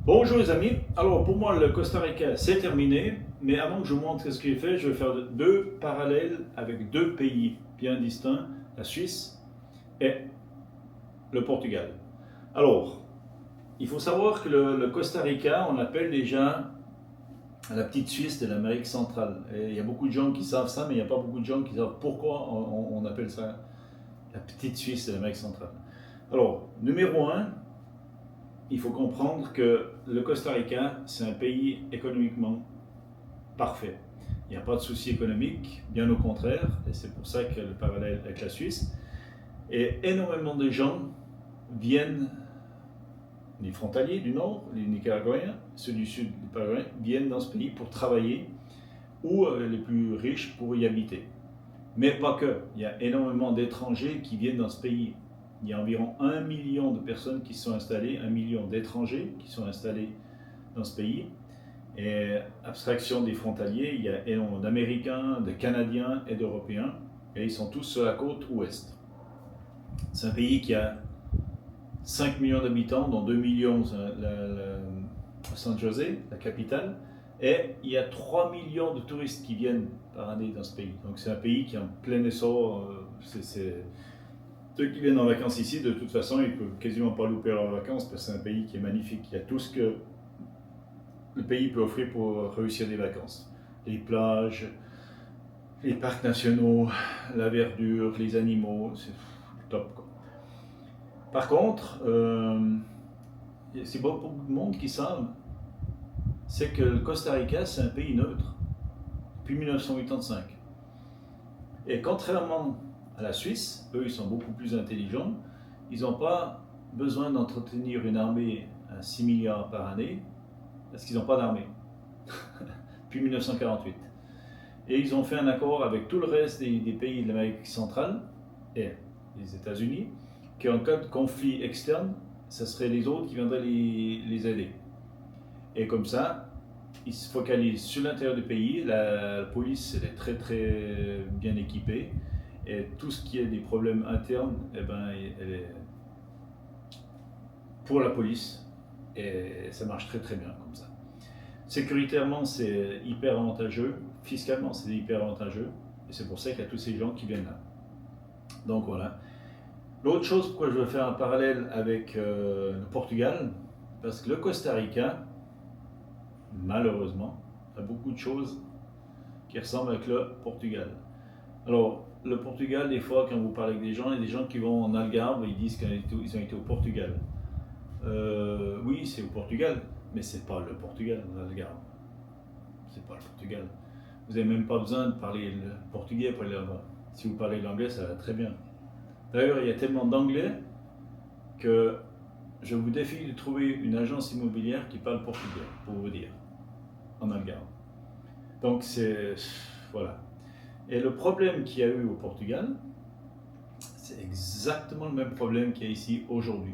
Bonjour les amis, alors pour moi le Costa Rica c'est terminé, mais avant que je vous montre ce que j'ai fait, je vais faire deux parallèles avec deux pays bien distincts, la Suisse et le Portugal. Alors, il faut savoir que le Costa Rica, on l'appelle déjà la petite Suisse de l'Amérique centrale. Et il y a beaucoup de gens qui savent ça, mais il n'y a pas beaucoup de gens qui savent pourquoi on appelle ça la petite Suisse de l'Amérique centrale. Alors, numéro un, il faut comprendre que le Costa Rica, c'est un pays économiquement parfait. Il n'y a pas de souci économique, bien au contraire, et c'est pour ça que le parallèle avec la Suisse. Et énormément de gens viennent, les frontaliers du nord, les Nicaraguayens, ceux du sud, les Paraguayens, viennent dans ce pays pour travailler, ou les plus riches pour y habiter. Mais pas que, il y a énormément d'étrangers qui viennent dans ce pays. Il y a environ 1 million de personnes qui sont installées, 1 million d'étrangers qui sont installés dans ce pays. Et abstraction des frontaliers, il y a énormément d'Américains, de Canadiens et d'Européens, et ils sont tous sur la côte ouest. C'est un pays qui a 5 millions d'habitants, dont 2 millions à San José, la capitale, et il y a 3 millions de touristes qui viennent par année dans ce pays. Donc c'est un pays qui est en plein essor. Ceux qui viennent en vacances ici, de toute façon, ils ne peuvent quasiment pas louper leurs vacances parce que c'est un pays qui est magnifique. Il y a tout ce que le pays peut offrir pour réussir des vacances. Les plages, les parcs nationaux, la verdure, les animaux, c'est top, quoi. Par contre, c'est pas beaucoup de monde qui savent, c'est que le Costa Rica, c'est un pays neutre depuis 1985. Et contrairement à la Suisse, eux, ils sont beaucoup plus intelligents. Ils n'ont pas besoin d'entretenir une armée à 6 milliards par année, parce qu'ils n'ont pas d'armée, depuis 1948. Et ils ont fait un accord avec tout le reste des pays de l'Amérique centrale et les États-Unis, qu'en cas de conflit externe, ce serait les autres qui viendraient les aider. Et comme ça, ils se focalisent sur l'intérieur du pays. La police, elle est très très bien équipée. Et tout ce qui est des problèmes internes, eh ben, elle est pour la police. Et ça marche très très bien comme ça. Sécuritairement, c'est hyper avantageux. Fiscalement, c'est hyper avantageux. Et c'est pour ça qu'il y a tous ces gens qui viennent là. Donc voilà. L'autre chose pourquoi je veux faire un parallèle avec le Portugal, parce que le Costa Rica, malheureusement, a beaucoup de choses qui ressemblent avec le Portugal. Alors, le Portugal, des fois, quand vous parlez avec des gens, il y a des gens qui vont en Algarve et ils disent qu'ils ont été au Portugal. Oui, c'est au Portugal, mais c'est pas le Portugal, l'Algarve. C'est pas le Portugal. Vous n'avez même pas besoin de parler le portugais pour aller là-bas. Si vous parlez l'anglais, ça va très bien. D'ailleurs, il y a tellement d'anglais que je vous défie de trouver une agence immobilière qui parle portugais, pour vous dire, en Algarve. Donc c'est... Voilà. Et le problème qu'il y a eu au Portugal, c'est exactement le même problème qu'il y a ici aujourd'hui.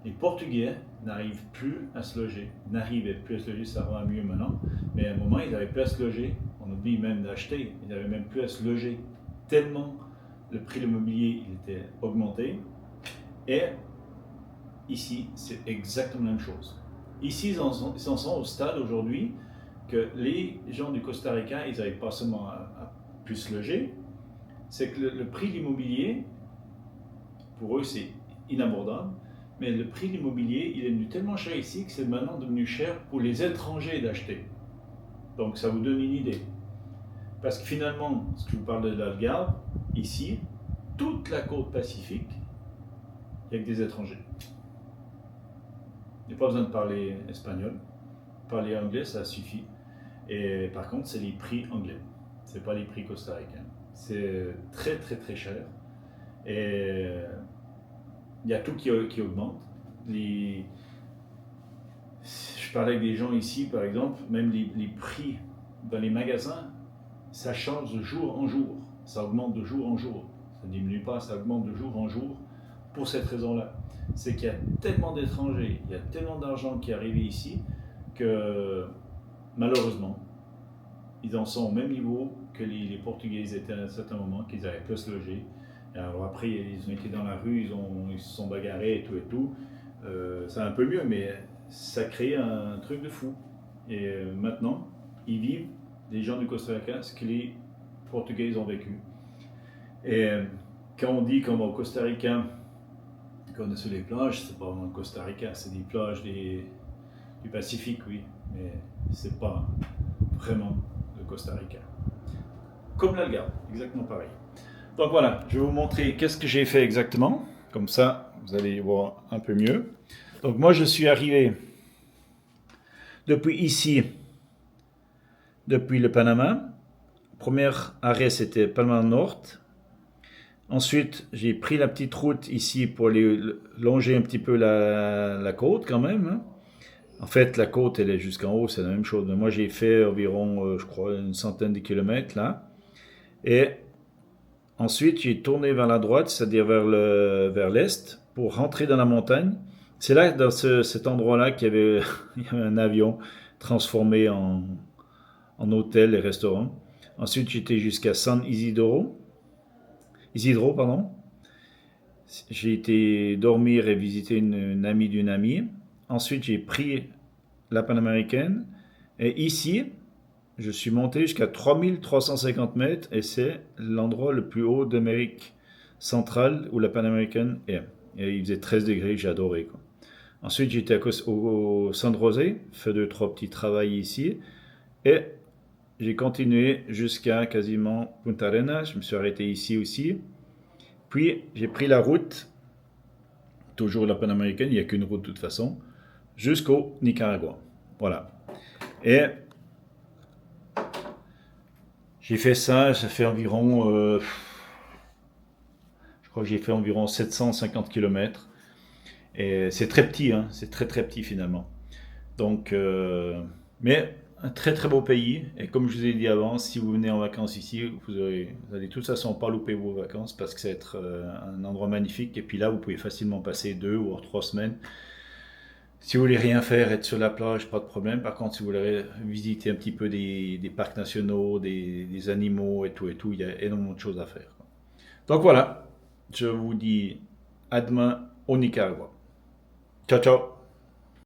Les Portugais n'arrivent plus à se loger. N'arrivaient plus à se loger, ça va mieux maintenant. Mais à un moment, ils n'avaient plus à se loger. On oublie même d'acheter. Ils n'avaient même plus à se loger. Tellement le prix de l'immobilier il était augmenté. Et ici, c'est exactement la même chose. Ici, ils en sont au stade aujourd'hui que les gens du Costa Rica, ils n'arrivent pas seulement à plus se loger, c'est que le prix de l'immobilier, pour eux, c'est inabordable. Mais le prix de l'immobilier, il est devenu tellement cher ici que c'est maintenant devenu cher pour les étrangers d'acheter. Donc ça vous donne une idée. Parce que finalement, ce que je vous parle de l'Algarve, ici, toute la côte pacifique, il n'y a que des étrangers. Il n'y a pas besoin de parler espagnol. Parler anglais, ça suffit. Et par contre, c'est les prix anglais. Ce n'est pas les prix costaricains. C'est très très très cher. Et il y a tout qui augmente. Je parlais avec des gens ici, par exemple, même les prix dans les magasins, ça change de jour en jour. Ça augmente de jour en jour. Ça ne diminue pas, ça augmente de jour en jour pour cette raison-là. C'est qu'il y a tellement d'étrangers, il y a tellement d'argent qui est arrivé ici que malheureusement, ils en sont au même niveau que les Portugais étaient à un certain moment, qu'ils n'avaient plus se loger. Alors après, ils ont été dans la rue, ils se sont bagarrés et tout et tout. C'est un peu mieux, mais ça crée un truc de fou. Et maintenant, ils vivent, les gens du Costa Rica, ce que les Portugais ont vécu. Et quand on dit comme au Costa Rica, qu'on est sur les plages, c'est pas vraiment le Costa Rica, c'est des plages du Pacifique, oui, mais c'est pas vraiment le Costa Rica. Comme l'Algarve, exactement pareil. Donc voilà, je vais vous montrer qu'est-ce que j'ai fait exactement, comme ça vous allez voir un peu mieux. Donc moi je suis arrivé depuis ici, depuis le Panama. Premier arrêt c'était Palma Nord. Ensuite, j'ai pris la petite route ici pour aller longer un petit peu la côte quand même, hein. En fait, la côte, elle est jusqu'en haut, c'est la même chose. Mais moi, j'ai fait environ, je crois, une centaine de kilomètres là. Et ensuite, j'ai tourné vers la droite, c'est-à-dire vers l'est, pour rentrer dans la montagne. C'est là, dans cet endroit-là, qu'il y avait, il y avait un avion transformé en hôtel et restaurant. Ensuite, j'étais jusqu'à San Isidro, pardon. J'ai été dormir et visiter une amie d'une amie. Ensuite, j'ai pris la Panaméricaine. Et ici, je suis monté jusqu'à 3350 mètres et c'est l'endroit le plus haut d'Amérique centrale où la Panaméricaine est. Et il faisait 13 degrés, j'ai adoré, quoi. Ensuite, j'étais au San José, fait 2-3 petits travaux ici. Et j'ai continué jusqu'à quasiment Punta Arenas. Je me suis arrêté ici aussi. Puis, j'ai pris la route, toujours la Panaméricaine, il n'y a qu'une route de toute façon, jusqu'au Nicaragua. Voilà. Et j'ai fait ça fait environ, je crois que j'ai fait environ 750 km. Et c'est très petit, hein, c'est très très petit finalement. Donc, mais un très très beau pays. Et comme je vous ai dit avant, si vous venez en vacances ici, vous allez de toute façon pas louper vos vacances parce que ça va être un endroit magnifique. Et puis là, vous pouvez facilement passer 2 ou 3 semaines. Si vous voulez rien faire, être sur la plage, pas de problème. Par contre, si vous voulez visiter un petit peu des parcs nationaux, des animaux et tout, il y a énormément de choses à faire. Donc voilà, je vous dis à demain au Nicaragua. Ciao, ciao!